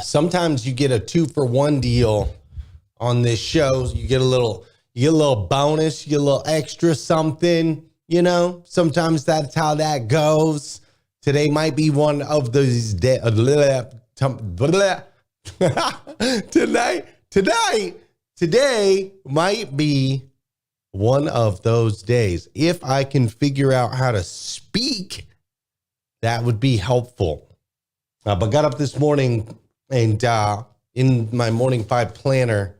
sometimes you get a 2-for-1 deal on this show. You get a little bonus, you get a little extra something, sometimes that's how that goes. Today might be one of those days. Today might be one of those days. If I can figure out how to speak, that would be helpful. But got up this morning and in my morning 5 planner,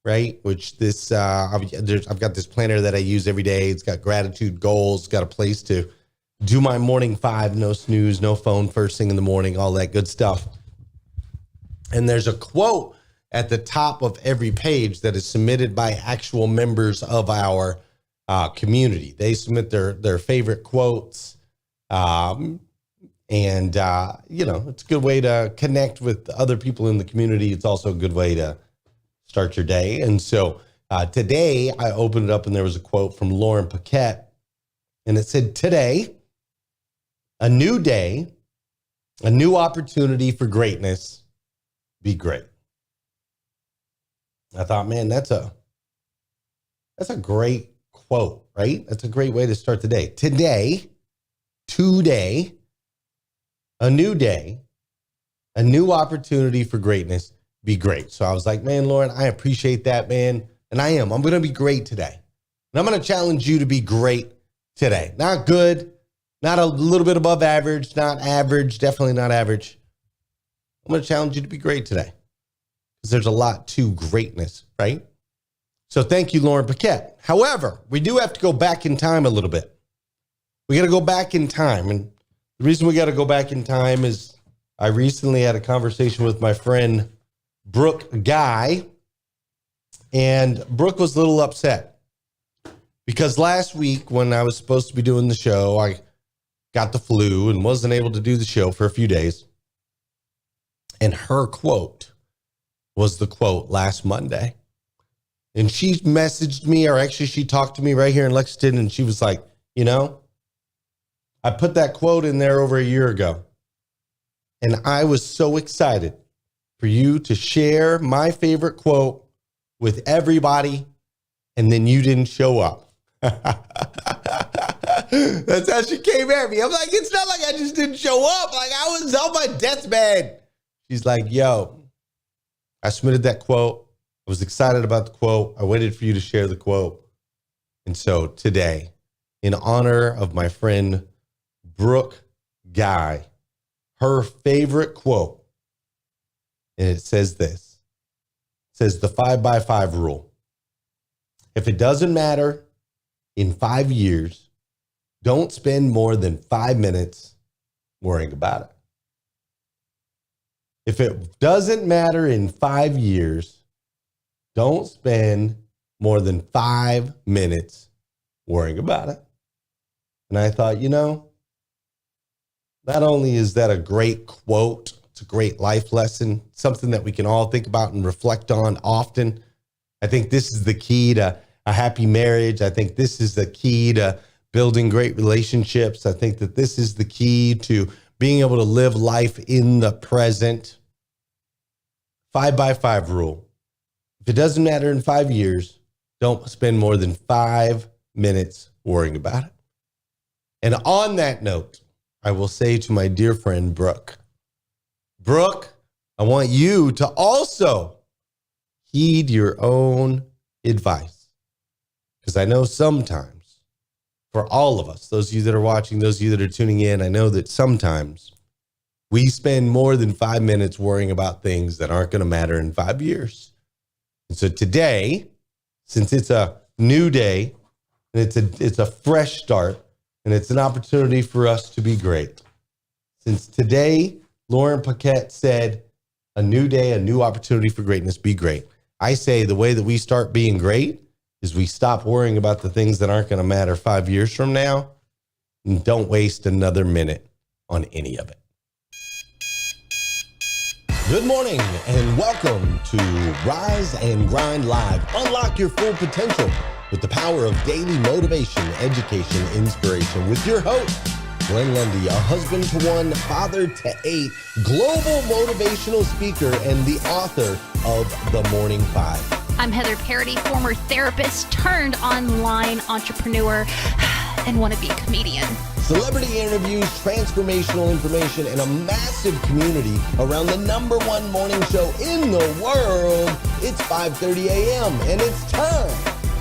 right? Which I've got this planner that I use every day. It's got gratitude goals, got a place to do my morning 5, no snooze, no phone first thing in the morning, all that good stuff. And there's a quote at the top of every page that is submitted by actual members of our community. They submit their favorite quotes. It's a good way to connect with other people in the community. It's also a good way to start your day. And so today I opened it up and there was a quote from Lauren Paquette, and it said, "Today, a new day, a new opportunity for greatness. Be great." I thought, man, that's a great quote, right? That's a great way to start the day. Today, a new day, a new opportunity for greatness. Be great. So I was like, man, Lauren, I appreciate that, man. And I am. I'm going to be great today. And I'm going to challenge you to be great today. Not good, not a little bit above average, not average, definitely not average. I'm going to challenge you to be great today because there's a lot to greatness, right? So thank you, Lauren Paquette. However, we do have to go back in time a little bit. We got to go back in time. And the reason we got to go back in time is I recently had a conversation with my friend, Brooke Guy, and Brooke was a little upset because last week when I was supposed to be doing the show, I got the flu and wasn't able to do the show for a few days. And her quote was the quote last Monday. And she messaged me, or actually she talked to me right here in Lexington, and she was like, I put that quote in there over a year ago. And I was so excited for you to share my favorite quote with everybody, and then you didn't show up. That's how she came at me. I'm like, it's not like I just didn't show up. Like, I was on my deathbed. She's like, yo, I submitted that quote. I was excited about the quote. I waited for you to share the quote. And so today, in honor of my friend Brooke Guy, her favorite quote, and it says this. It says the 5x5 rule. If it doesn't matter in 5 years, don't spend more than 5 minutes worrying about it. If it doesn't matter in 5 years, don't spend more than 5 minutes worrying about it. And I thought, not only is that a great quote, it's a great life lesson, something that we can all think about and reflect on often. I think this is the key to a happy marriage. I think this is the key to building great relationships. I think that this is the key to being able to live life in the present. 5x5 rule. If it doesn't matter in 5 years, don't spend more than 5 minutes worrying about it. And on that note, I will say to my dear friend, Brooke, I want you to also heed your own advice. Because I know sometimes, for all of us, those of you that are watching, those of you that are tuning in, I know that sometimes we spend more than 5 minutes worrying about things that aren't going to matter in 5 years. And so today, since it's a new day, and it's a fresh start, and it's an opportunity for us to be great. Since today, Lauren Paquette said, a new day, a new opportunity for greatness, be great. I say the way that we start being great is we stop worrying about the things that aren't going to matter 5 years from now, and don't waste another minute on any of it. Good morning and welcome to Rise and Grind Live. Unlock your full potential with the power of daily motivation, education, inspiration with your host, Glenn Lundy, a husband to one, father to eight, global motivational speaker, and the author of The Morning Five. I'm Heather Parady, former therapist turned online entrepreneur and wannabe comedian. Celebrity interviews, transformational information, and a massive community around the number one morning show in the world. It's 5:30 a.m. and it's time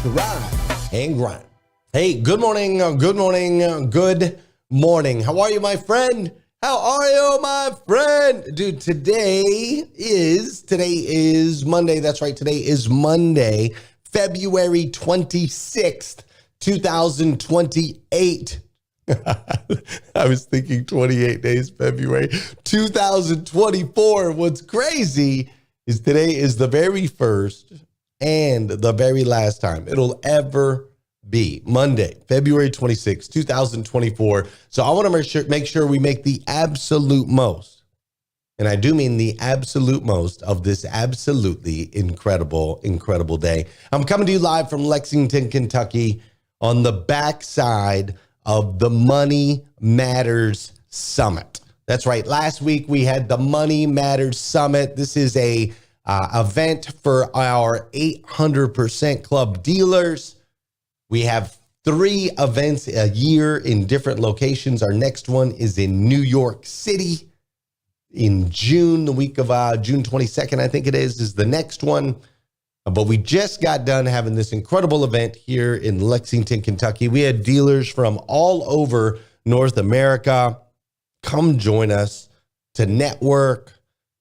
to rise and grind. Hey, good morning, good morning, good morning. How are you, my friend? How are you, my friend? Dude, today is Monday. That's right. Today is Monday, February 26th, 2028. I was thinking 28 days, February 2024. What's crazy is today is the very first and the very last time it'll ever be Monday, February 26, 2024. So I want to make sure we make the absolute most, and I do mean the absolute most of this absolutely incredible, incredible day. I'm coming to you live from Lexington, Kentucky on the backside of the Money Matters Summit. That's right. Last week we had the Money Matters Summit. This is a event for our 800% Club dealers. We have 3 events a year in different locations. Our next one is in New York City in June, the week of June 22nd, I think it is the next one. But we just got done having this incredible event here in Lexington, Kentucky. We had dealers from all over North America come join us to network,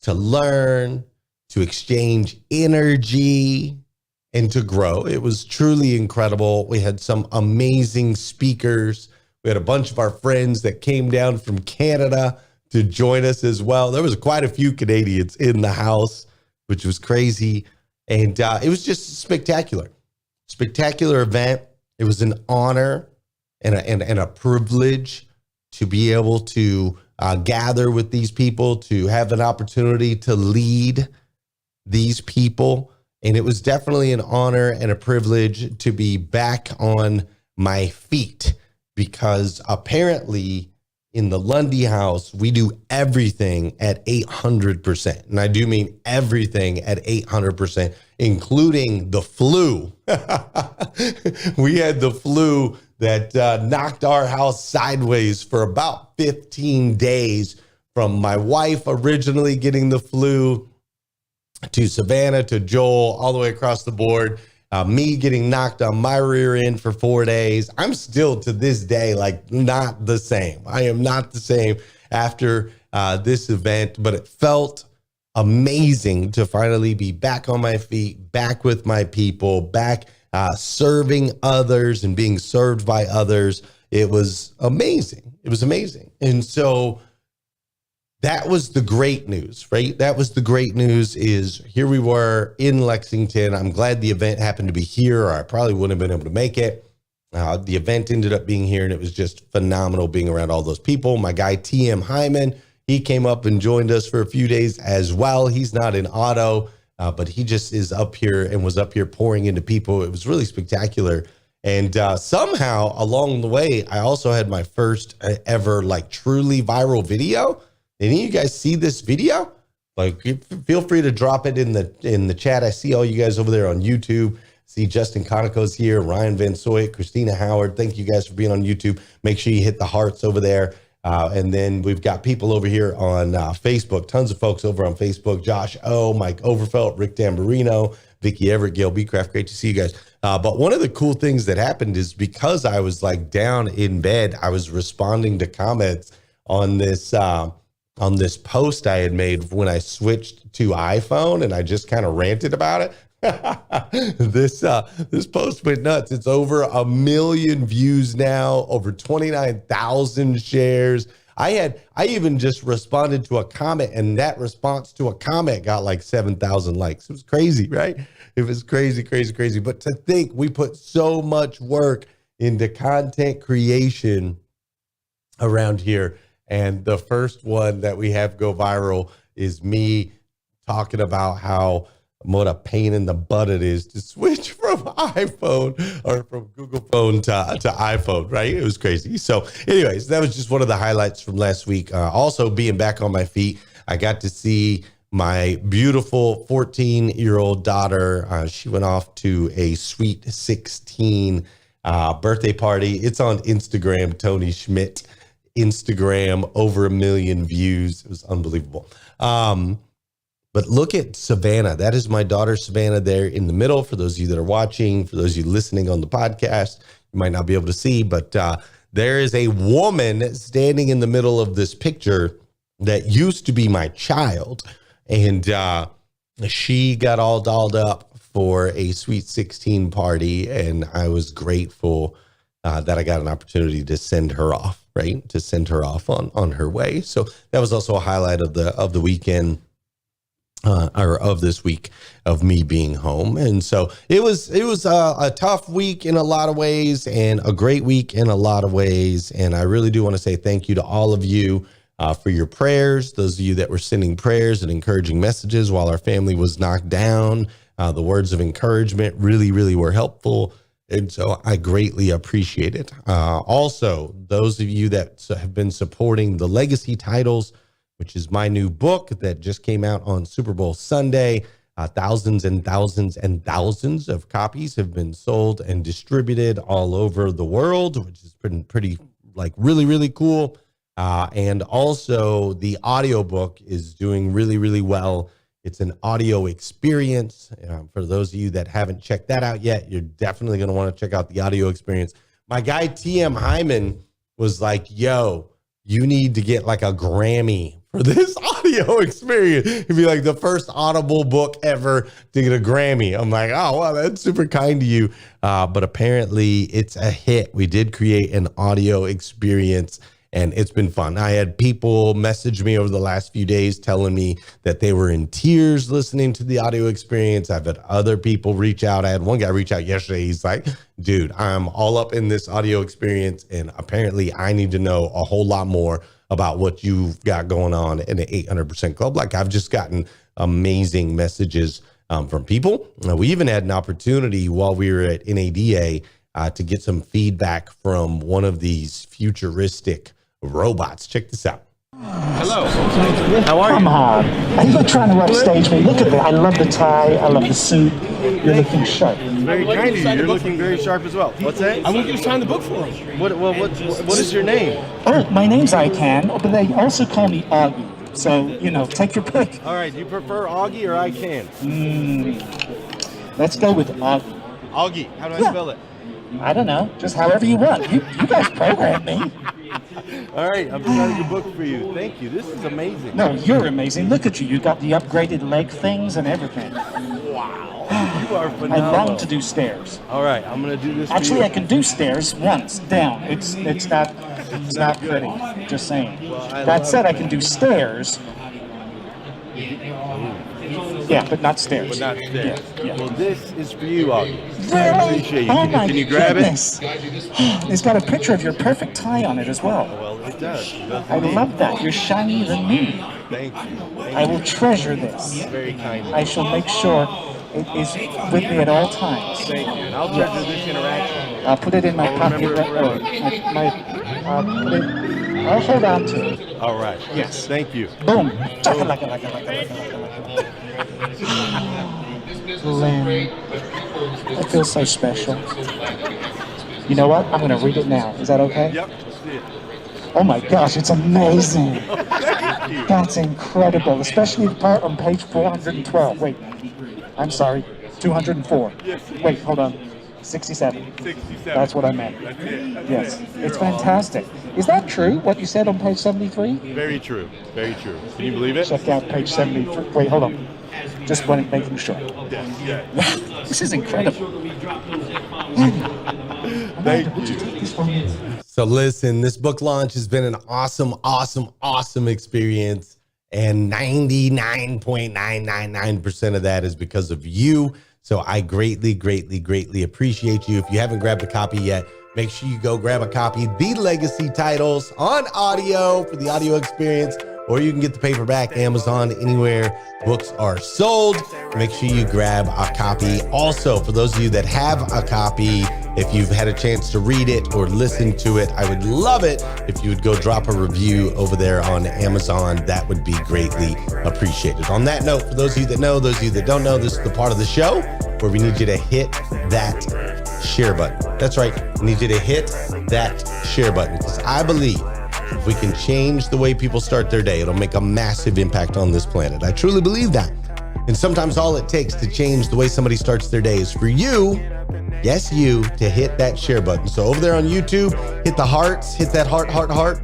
to learn, to exchange energy, and to grow. It was truly incredible. We had some amazing speakers. We had a bunch of our friends that came down from Canada to join us as well. There was quite a few Canadians in the house, which was crazy. And it was just spectacular event. It was an honor and a privilege to be able to gather with these people, to have an opportunity to lead these people. And it was definitely an honor and a privilege to be back on my feet, because apparently in the Lundy house, we do everything at 800%. And I do mean everything at 800%, including the flu. We had the flu that knocked our house sideways for about 15 days, from my wife originally getting the flu to Savannah, to Joel, all the way across the board. Me getting knocked on my rear end for 4 days. I'm still to this day, like, not the same. I am not the same after this event, but it felt amazing to finally be back on my feet, back with my people, back serving others and being served by others. It was amazing. It was amazing. And so that was the great news, right? That was the great news, is here we were in Lexington. I'm glad the event happened to be here, or I probably wouldn't have been able to make it. The event ended up being here, and it was just phenomenal being around all those people. My guy, TM Hyman, he came up and joined us for a few days as well. He's not in auto, but he just is up here and was up here pouring into people. It was really spectacular. And somehow along the way, I also had my first ever like truly viral video. Any of you guys see this video? Like, feel free to drop it in the chat. I see all you guys over there on YouTube. See Justin Conoco's here, Ryan Van Soyt, Christina Howard. Thank you guys for being on YouTube. Make sure you hit the hearts over there. And then we've got people over here on Facebook, tons of folks over on Facebook. Josh O, Mike Overfelt, Rick Tamburino, Vicky Everett, Gail Beecraft. Great to see you guys. But one of the cool things that happened is, because I was like down in bed, I was responding to comments on this post I had made when I switched to iPhone, and I just kind of ranted about it. This post went nuts. It's over 1 million views now, over 29,000 shares. I even just responded to a comment, and that response to a comment got like 7,000 likes. It was crazy, right? It was crazy, crazy, crazy. But to think we put so much work into content creation around here, and the first one that we have go viral is me talking about what a pain in the butt it is to switch from from iPhone or from Google phone to iPhone, right? It was crazy. So anyways, that was just one of the highlights from last week. Also being back on my feet, I got to see my beautiful 14-year-old daughter. She went off to a sweet 16 birthday party. It's on Instagram, Tony Schmidt Instagram, over 1 million views. It was unbelievable. But look at Savannah. That is my daughter, Savannah, there in the middle. For those of you that are watching, for those of you listening on the podcast, you might not be able to see, but there is a woman standing in the middle of this picture that used to be my child. And she got all dolled up for a Sweet 16 party. And I was grateful that I got an opportunity to send her off, right? To send her off on her way. So that was also a highlight of the weekend. Or of this week of me being home. And so it was a tough week in a lot of ways and a great week in a lot of ways. And I really do want to say thank you to all of you for your prayers. Those of you that were sending prayers and encouraging messages while our family was knocked down. The words of encouragement really, really were helpful. And so I greatly appreciate it. Also, those of you that have been supporting the legacy titles, which is my new book that just came out on Super Bowl Sunday. Thousands and thousands and thousands of copies have been sold and distributed all over the world, which has been pretty, really, really cool. And also the audiobook is doing really, really well. It's an audio experience. For those of you that haven't checked that out yet, you're definitely going to want to check out the audio experience. My guy, TM Hyman, was like, yo, you need to get like a Grammy for this audio experience. It'd be like the first Audible book ever to get a Grammy. I'm like, oh, wow, that's super kind to you. But apparently it's a hit. We did create an audio experience and it's been fun. I had people message me over the last few days telling me that they were in tears listening to the audio experience. I've had other people reach out. I had one guy reach out yesterday. He's like, dude, I'm all up in this audio experience and apparently I need to know a whole lot more about what you've got going on in the 800% Club. Like, I've just gotten amazing messages from people. We even had an opportunity while we were at NADA to get some feedback from one of these futuristic robots. Check this out. Hello. How are you? Come on. Are you trying to upstage me? Look at that. I love the tie. I love the suit. You're looking sharp. Very kind of you. You're looking very sharp as well. What's that? I want you to sign the book for him. What is your name? Oh, my name's Ican, but they also call me Augie. So, take your pick. All right. Do you prefer Augie or Ican? Let's go with Augie. Augie. How do I spell it? I don't know. Just however you want. You guys program me. All right, I'm starting a book for you. Thank you. This is amazing. No, you're amazing. Look at you. You got the upgraded leg things and everything. Wow. You are phenomenal. I long to do stairs. All right, I'm going to do this Actually, for I you. can do stairs once, down. It's not pretty. Just saying. That said, I can do stairs. Yeah, but not stairs. But not stairs. Yeah. Well, this is for you, Augie. Really? I appreciate you. Oh my Can you grab goodness. It's got a picture of your perfect tie on it as well. Well, it does. I love that. You're shinier than me. Thank you. I will treasure this. Very kind. I shall make sure it is with me at all times. Thank you. And I'll treasure this interaction. I'll put it in my I'll pocket. remember it I'll hold on to it. All right. Yes. Thank you. Boom. Lynn, I feel so special. You know what? I'm going to read it now. Is that okay? Yep. Let's see it. Oh my gosh, it's amazing. Thank you. That's incredible, especially the part on page 412. Wait, I'm sorry, 204. Wait, hold on. 67. 67. That's what I meant. That's it. Yes, it's fantastic. Is that true, what you said on page 73? Very true. Very true. Can you believe it? Check out page 73. Wait, hold on. Just making sure. Yes. This is incredible. Thank Would you take this from me? So listen, this book launch has been an awesome experience. And 99.999% of that is because of you. So I greatly appreciate you. If you haven't grabbed a copy yet, make sure you go grab a copy. The Legacy Titles on audio for the audio experience. or you can get the paperback, Amazon, anywhere books are sold. Make sure you grab a copy. Also, for those of you that have a copy, if you've had a chance to read it or listen to it, I would love it if you would go drop a review over there on Amazon. That would be greatly appreciated. On that note, for those of you that know, those of you that don't know, this is the part of the show where we need you to hit that share button. That's right. We need you to hit that share button because I believe if we can change the way people start their day, it'll make a massive impact on this planet. I truly believe that. And sometimes all it takes to change the way somebody starts their day is for you, yes, you, to hit that share button. So over there on YouTube, hit the hearts, hit that heart,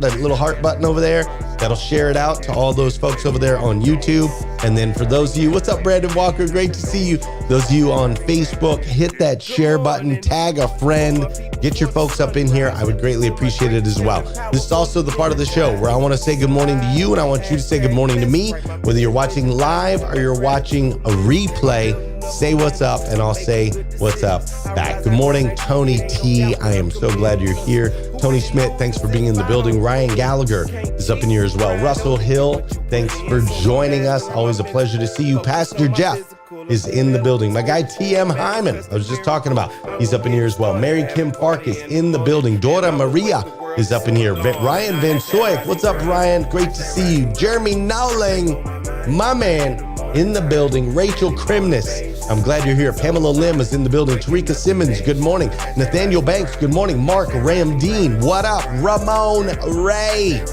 that little heart button over there. That'll share it out to all those folks over there on YouTube. And then for those of you, what's up, Brandon Walker? Great to see you. Those of you on Facebook, hit that share button, tag a friend, get your folks up in here. I would greatly appreciate it as well. This is also the part of the show where I want to say good morning to you and I want you to say good morning to me, whether you're watching live or you're watching a replay. Say what's up and I'll say what's up back. Good morning, Tony T. I am so glad you're here. Tony Schmidt, thanks for being in the building. Ryan Gallagher is up in here as well. Russell Hill, thanks for joining us. Always a pleasure to see you. Pastor Jeff is in the building. My guy TM Hyman, I was just talking about, he's up in here as well. Mary Kim Park is in the building. Dora Maria is up in here. Ryan Van Soyek, what's up, Ryan? Great to see you. Jeremy Nowling, my man, in the building. Rachel Krimness, I'm glad you're here. Pamela Lim is in the building. Tarika Simmons, good morning. Nathaniel Banks, good morning. Mark Ramdeen, what up? Ramon Ray,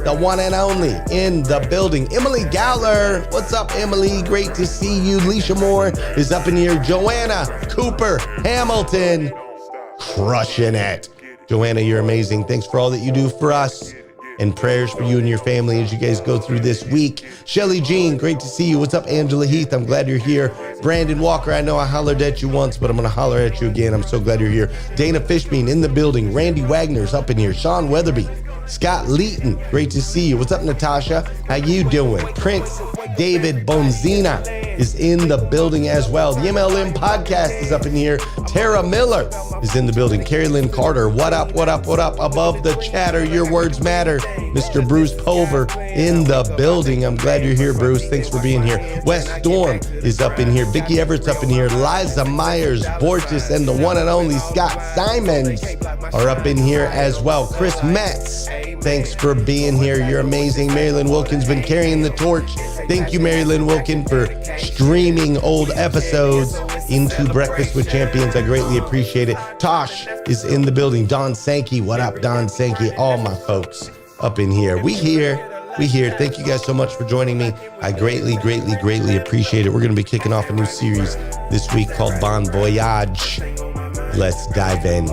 the one and only, in the building. Emily Galler, what's up, Emily? Great to see you. Leisha Moore is up in here. Joanna Cooper Hamilton, crushing it. Joanna, you're amazing. Thanks for all that you do for us. And prayers for you and your family as you guys go through this week. Shelly Jean, great to see you. What's up, Angela Heath? I'm glad you're here. Brandon Walker, I know I hollered at you once, but I'm going to holler at you again. I'm so glad you're here. Dana Fishbein in the building. Randy Wagner's up in here. Sean Weatherby. Scott Leeton, great to see you. What's up, Natasha? How you doing? Prince David Bonzina is in the building as well. The MLM podcast is up in here. Tara Miller is in the building. Carrie Lynn Carter, what up, what up, what up? Above the chatter, your words matter. Mr. Bruce Pulver in the building. I'm glad you're here, Bruce. Thanks for being here. Wes Storm is up in here. Vicki Everett's up in here. Liza Myers, Borges, and the one and only Scott Simons are up in here as well. Chris Metz, thanks for being here. You're amazing. Marilyn Wilkins been carrying the torch. Thank you, Marilyn Wilkin, for streaming old episodes into Breakfast with Champions. I greatly appreciate it. Tosh is in the building. Don Sankey, what up, Don Sankey? All my folks up in here. We here. Thank you guys so much for joining me. I greatly, greatly, greatly appreciate it. We're going to be kicking off a new series this week called Bon Voyage. Let's dive in.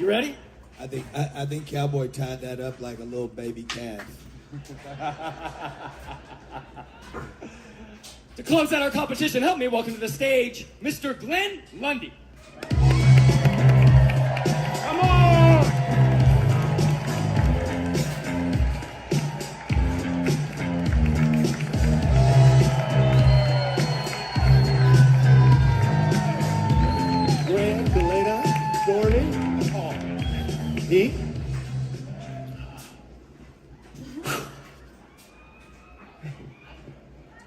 You ready? I think Cowboy tied that up like a little baby calf. To close out our competition, help me welcome to the stage, Mr. Glenn Lundy. Come on! Grant, Delana, Thorny, Pete.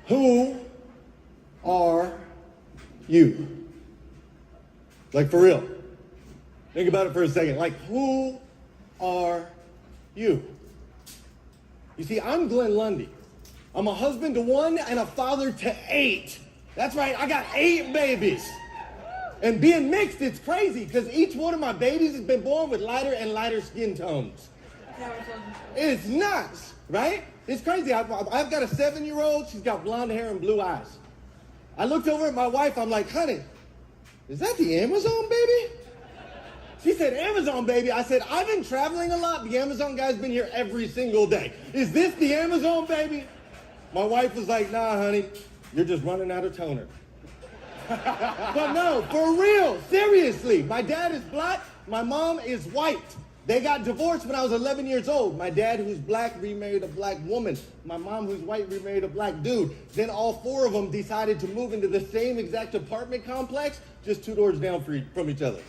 Who are you? Like, for real. Think about it for a second. Like, who are you? You see, I'm Glenn Lundy. I'm a husband to 1 and a father to 8. That's right, I got 8 babies. And being mixed, it's crazy, because each one of my babies has been born with lighter and lighter skin tones. It's nuts, right? It's crazy. I've got a 7-year-old. She's got blonde hair and blue eyes. I looked over at my wife. I'm like, honey, is that the Amazon baby? She said, Amazon, baby. I said, I've been traveling a lot. The Amazon guy's been here every single day. Is this the Amazon, baby? My wife was like, nah, honey, you're just running out of toner. But no, for real, seriously. My dad is black. My mom is white. They got divorced when I was 11 years old. My dad, who's black, remarried a black woman. My mom, who's white, remarried a black dude. Then all four of them decided to move into the same exact apartment complex, just 2 doors down from each other.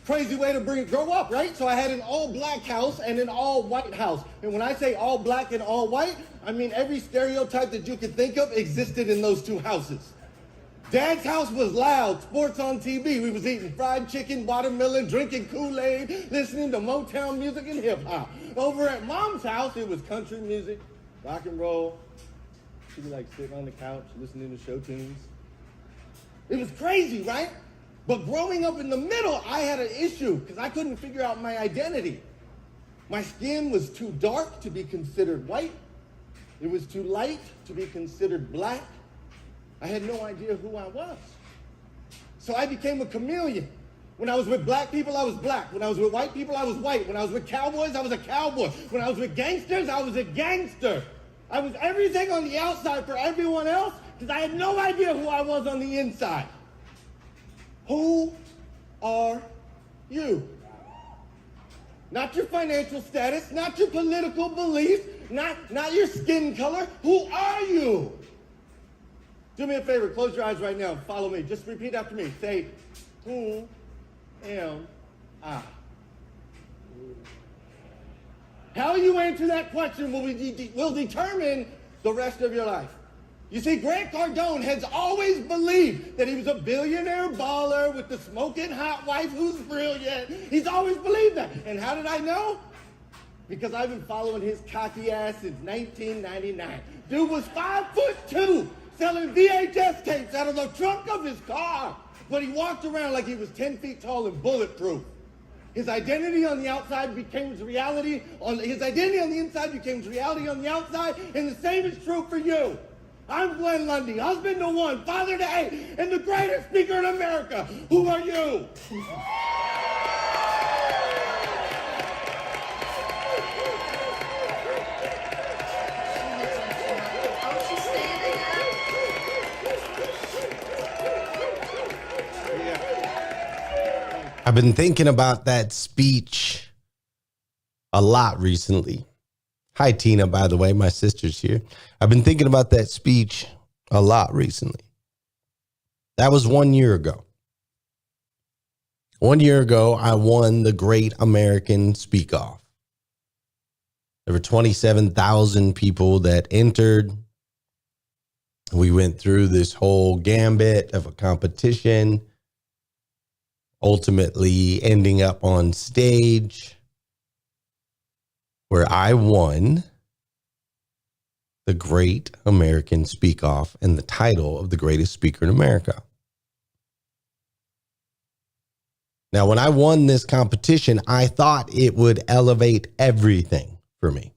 Crazy way to grow up, right? So I had an all-black house and an all-white house. And when I say all-black and all-white, I mean every stereotype that you could think of existed in those 2 houses. Dad's house was loud, sports on TV. We was eating fried chicken, watermelon, drinking Kool-Aid, listening to Motown music and hip-hop. Over at Mom's house, it was country music, rock and roll. She'd be like sitting on the couch, listening to show tunes. It was crazy, right? But growing up in the middle, I had an issue because I couldn't figure out my identity. My skin was too dark to be considered white. It was too light to be considered black. I had no idea who I was. So I became a chameleon. When I was with black people, I was black. When I was with white people, I was white. When I was with cowboys, I was a cowboy. When I was with gangsters, I was a gangster. I was everything on the outside for everyone else because I had no idea who I was on the inside. Who are you? Not your financial status, not your political beliefs, not your skin color. Who are you? Do me a favor, close your eyes right now and follow me. Just repeat after me. Say, who am I? How you answer that question will determine the rest of your life. You see, Grant Cardone has always believed that he was a billionaire baller with the smoking hot wife who's brilliant. He's always believed that. And how did I know? Because I've been following his cocky ass since 1999. Dude was 5'2", selling VHS tapes out of the trunk of his car. But he walked around like he was 10 feet tall and bulletproof. His identity on the outside became his reality. His identity on the inside became his reality on the outside. And the same is true for you. I'm Glenn Lundy, husband to 1, father to 8, and the greatest speaker in America. Who are you? I've been thinking about that speech a lot recently. Hi, Tina, by the way, my sister's here. I've been thinking about that speech a lot recently. That was 1 year ago. 1 year ago, I won the Great American Speak Off. There were 27,000 people that entered. We went through this whole gambit of a competition, ultimately ending up on stage where I won the Great American Speak Off and the title of the greatest speaker in America. Now, when I won this competition, I thought it would elevate everything for me.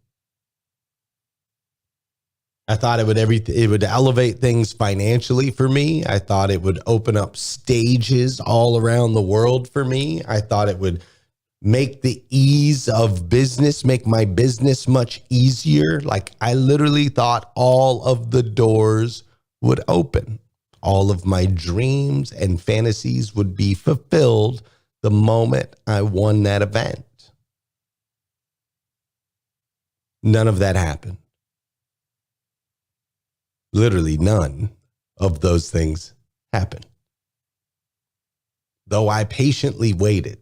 I thought it would elevate things financially for me. I thought it would open up stages all around the world for me. I thought it would make the ease of business, make my business much easier. Like, I literally thought all of the doors would open. All of my dreams and fantasies would be fulfilled the moment I won that event. None of that happened. Literally none of those things happened. Though I patiently waited.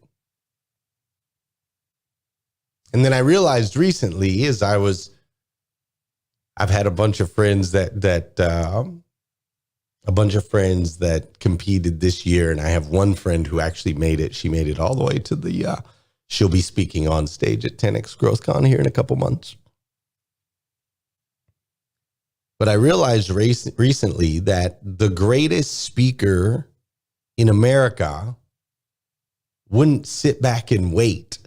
And then I realized recently, as I've had a bunch of friends that competed this year, and I have one friend who actually made it. She made it all the way to she'll be speaking on stage at 10X GrowthCon here in a couple months. But I realized recently that the greatest speaker in America wouldn't sit back and wait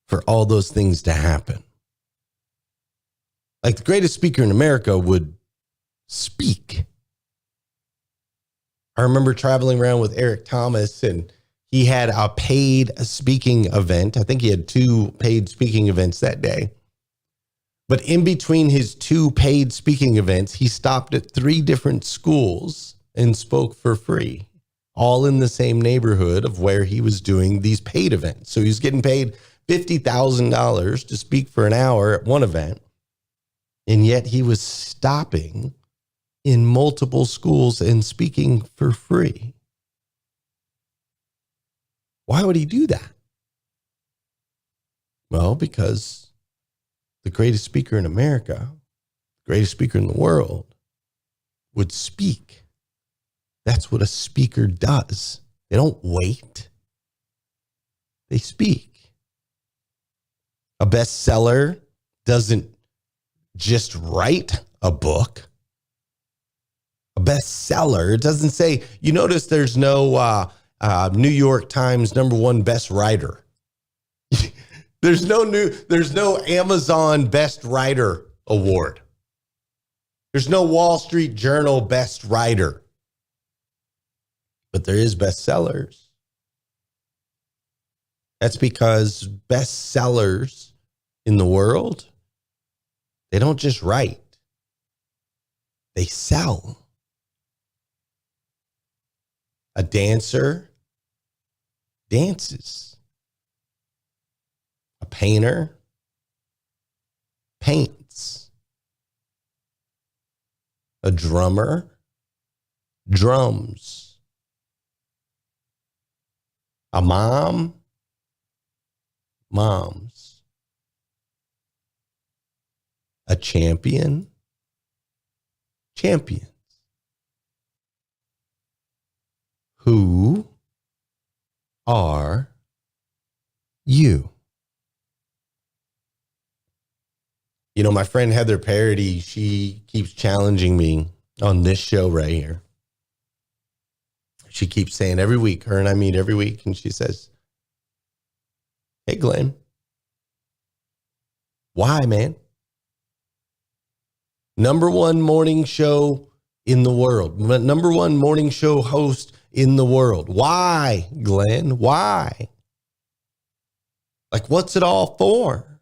for all those things to happen. Like, the greatest speaker in America would speak. I remember traveling around with Eric Thomas, and he had a paid speaking event. I think he had 2 paid speaking events that day. But in between his 2 paid speaking events, he stopped at 3 different schools and spoke for free, all in the same neighborhood of where he was doing these paid events. So he's getting paid $50,000 to speak for an hour at one event. And yet he was stopping in multiple schools and speaking for free. Why would he do that? Well, because the greatest speaker in America, the greatest speaker in the world, would speak. That's what a speaker does. They don't wait. They speak. A bestseller doesn't just write a book. A bestseller, it doesn't say, you notice there's no New York Times #1 best writer. There's no Amazon best writer award. There's no Wall Street Journal best writer. But there is bestsellers. That's because bestsellers in the world, they don't just write. They sell. A dancer dances. A painter paints. A drummer drums. A mom moms. A champion champions. Who are you? You know, my friend Heather Parady, she keeps challenging me on this show right here. She keeps saying every week, her and I meet every week, and she says, hey, Glenn, why, man? #1 morning show in the world. #1 morning show host in the world. Why, Glenn? Why? Like, what's it all for?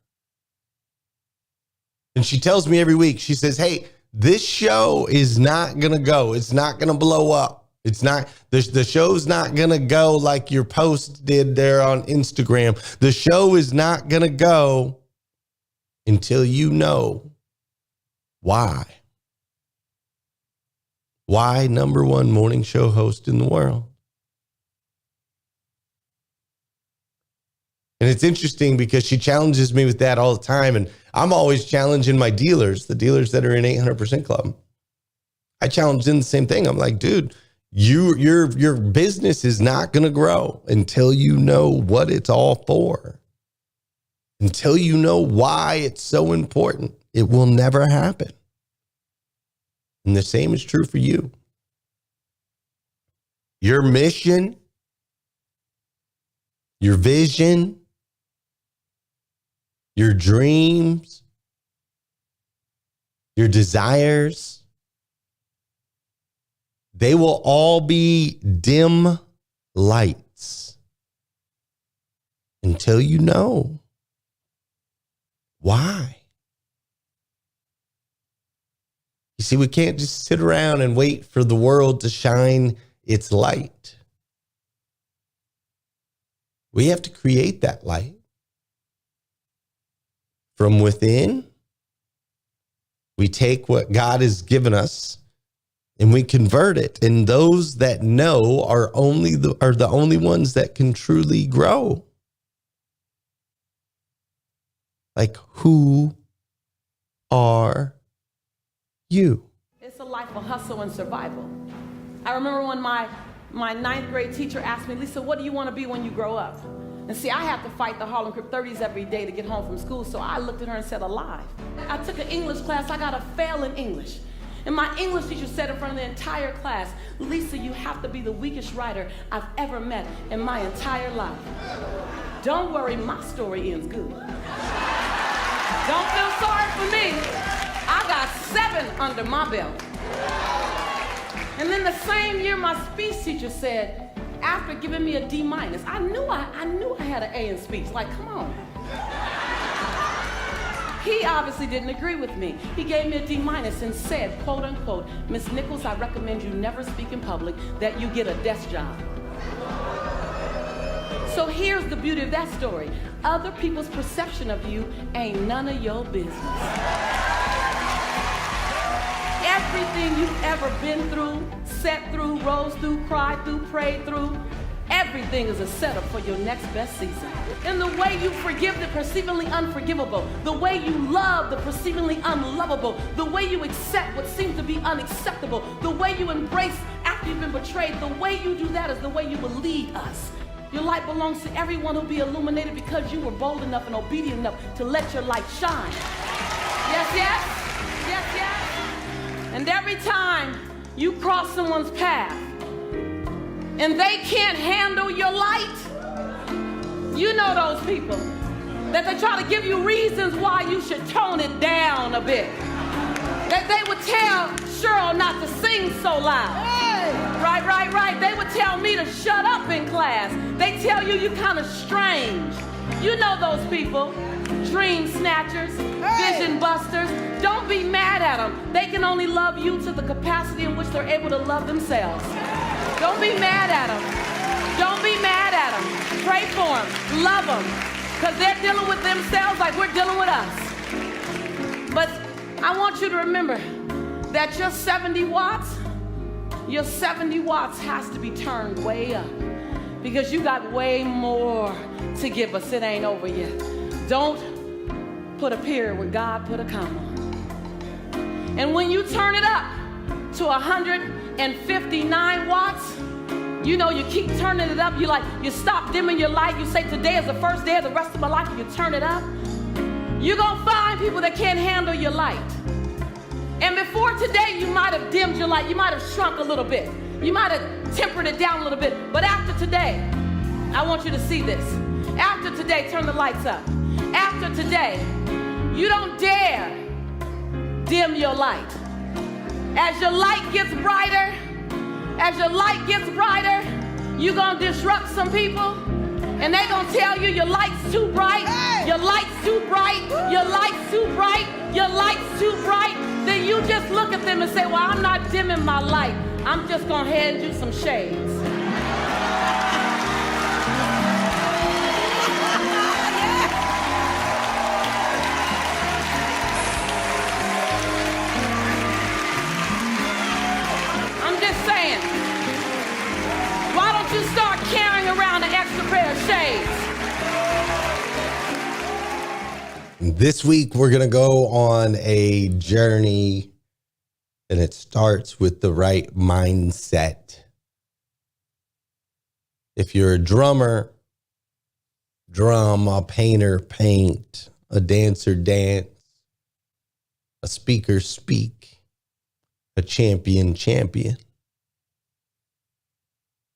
And she tells me every week, she says, hey, this show is not going to go. It's not going to blow up. It's not, the show's not going to go like your post did there on Instagram. The show is not going to go until you know why. Why #1 morning show host in the world? And it's interesting because she challenges me with that all the time. And I'm always challenging my dealers, the dealers that are in 800% Club. I challenge them the same thing. I'm like, dude, your business is not going to grow until you know what it's all for. Until you know why it's so important. It will never happen. And the same is true for you. Your mission, your vision, your dreams, your desires, they will all be dim lights until you know why. You see, we can't just sit around and wait for the world to shine its light. We have to create that light. From within, we take what God has given us and we convert it. And those that know are the only ones that can truly grow. Like, who are you? It's a life of hustle and survival. I remember when my 9th grade teacher asked me, Lisa, what do you want to be when you grow up? And see, I have to fight the Harlem Crip 30s every day to get home from school, so I looked at her and said, alive. I took an English class, I got a fail in English. And my English teacher said in front of the entire class, Lisa, you have to be the weakest writer I've ever met in my entire life. Don't worry, my story ends good. Don't feel sorry for me. I got 7 under my belt. And then the same year, my speech teacher said, after giving me a D minus. I knew I had an A in speech. Like, come on. He obviously didn't agree with me. He gave me a D minus and said, quote unquote, Miss Nichols, I recommend you never speak in public, that you get a desk job. So here's the beauty of that story. Other people's perception of you ain't none of your business. Everything you've ever been through, sat through, rose through, cried through, prayed through, everything is a setup for your next best season. And the way you forgive the perceivingly unforgivable, the way you love the perceivingly unlovable, the way you accept what seems to be unacceptable, the way you embrace after you've been betrayed, the way you do that is the way you will lead us. Your light belongs to everyone who'll be illuminated because you were bold enough and obedient enough to let your light shine. Yes, yes, yes, yes. And every time you cross someone's path and they can't handle your light, you know those people that they try to give you reasons why you should tone it down a bit. That they would tell Cheryl not to sing so loud. Right. They would tell me to shut up in class. They tell you kind of strange. You know those people. Dream snatchers, vision busters. Don't be mad at them. They can only love you to the capacity in which they're able to love themselves. Don't be mad at them. Don't be mad at them. Pray for them. Love them. Because they're dealing with themselves like we're dealing with us. But I want you to remember that your 70 watts has to be turned way up. Because you got way more to give us. It ain't over yet. Don't put a period where God put a comma. And when you turn it up to 159 watts, you know, you keep turning it up. You stop dimming your light. You say, today is the first day of the rest of my life. And you turn it up. You're going to find people that can't handle your light. And before today, you might have dimmed your light. You might have shrunk a little bit. You might have tempered it down a little bit. But after today, I want you to see this. After today, turn the lights up. After today, you don't dare dim your light. As your light gets brighter, you're going to disrupt some people, and they're going to tell you your light's too bright, your light's too bright, your light's too bright, your light's too bright. Then you just look at them and say, well, I'm not dimming my light. I'm just going to hand you some shades. Saying, why don't you start carrying around an extra pair of shades? This week, we're going to go on a journey, and it starts with the right mindset. If you're a drummer, drum, a painter, paint, a dancer, dance, a speaker, speak, a champion, champion.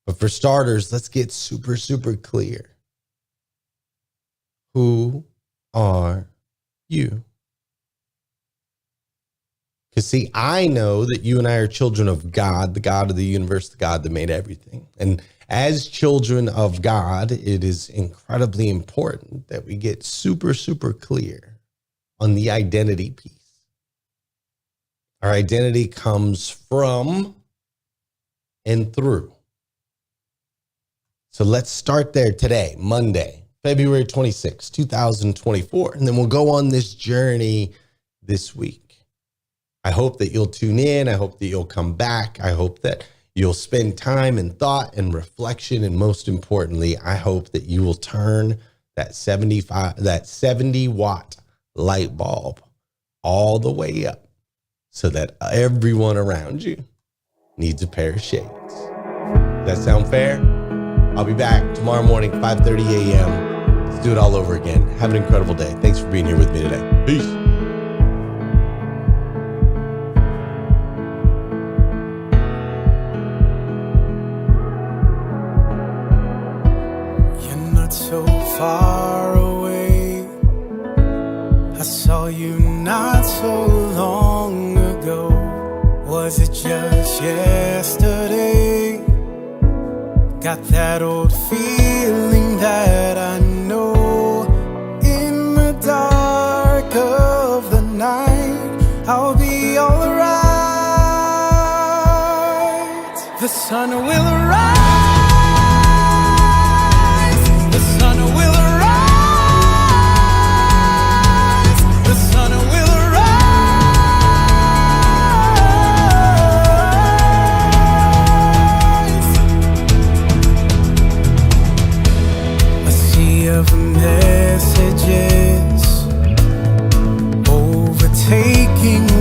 But for starters, let's get super, super clear. Who are you? Because see, I know that you and I are children of God, the God of the universe, the God that made everything. And as children of God, it is incredibly important that we get super, super clear on the identity piece. Our identity comes from and through. So let's start there today, Monday, February 26, 2024. And then we'll go on this journey this week. I hope that you'll tune in. I hope that you'll come back. I hope that you'll spend time in thought and reflection. And most importantly, I hope that you will turn that 70 watt light bulb all the way up so that everyone around you needs a pair of shades. Does that sound fair? I'll be back tomorrow morning, 5:30 a.m. Let's do it all over again. Have an incredible day. Thanks for being here with me today. Peace. You're not so far away. I saw you not so long ago. Was it just yesterday? Got that old feeling that I know. In the dark of the night, I'll be alright. The sun will arise. The sun will arise. The sun will of messages overtaking